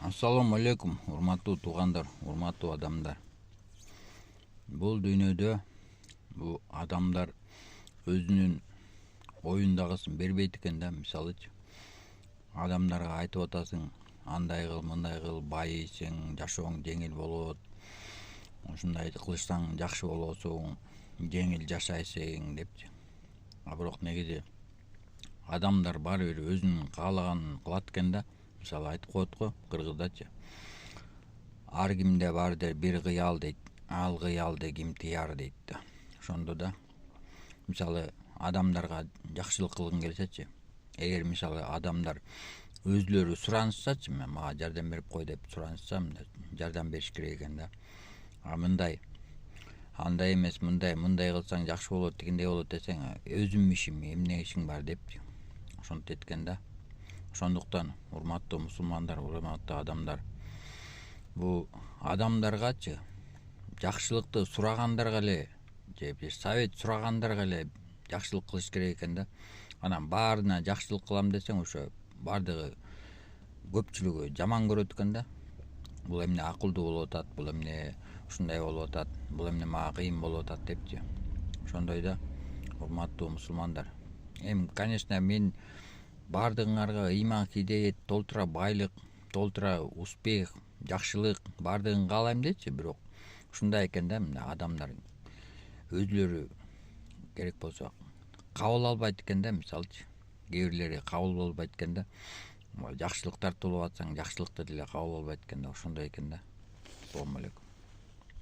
Assalamu алейкум, урматтуу туугандар, урматтуу адамдар. Бул дүйнөдө бул адамдар өзүнүн оюндагысын бербейт экен да. Мисалычы, адамдарга айтып атасың, андай кыл, мындай кыл, байыйсың, жашооң жеңил болот. Ушундай кылышсаң жакшы болосуң, жеңил жашайсың депчи. А бирок негизи адамдар баары бир өзүнүн каалаганын кылат экен да. Мисалы айтып коет го кыргыздачы. Ар кимде бар бир кыял дейт. Ал кыялды ким тыяр дейт да. Ошондо да мисалы адамдарга жакшылык кылгың келсечи, эгер мисалы адамдар өзүлөрү суранышсачы, мага жардам берип кой деп суранышса, жардам бериш керек экен да. А мындай андай эмес, мындай кылсаң жакшы болот, дегендей болот десең, өзүм ишим, эмне ишиң бар депчи. Ошентет экен да. Ошондуктан урматтуу мусулмандар, урматтуу адамдар, бул адамдаргачы жакшылыкты сурагандарга эле же бир совет сурагандарга эле жакшылык кылыш керек экен да. Анан баарына жакшылык кылам десең, ошо баардыгы көпчүлүгү жаман көрөт экен да. Бул эмне акылдуу болуп атат, бул эмне ушундай болуп атат, бул эмне мага кыйын болуп атат депчи. Ошондой да, урматтуу мусулмандар. Конечно, мен баардыгыңарга ыйман хидеет, толтура байлык, толтура успех, жакшылык баардыгын каалайм дейчи, бирок ушундай экен да, мына адамдар өзүлөрү керек болсо кабыл албайт экен да. Мисалычы, кээ бирлери кабыл албайт экен да. Жакшылык тартып алып атсаң, жакшылыкты деле кабыл албайт экен да. Ошондой экен да. Assalamu алейкум.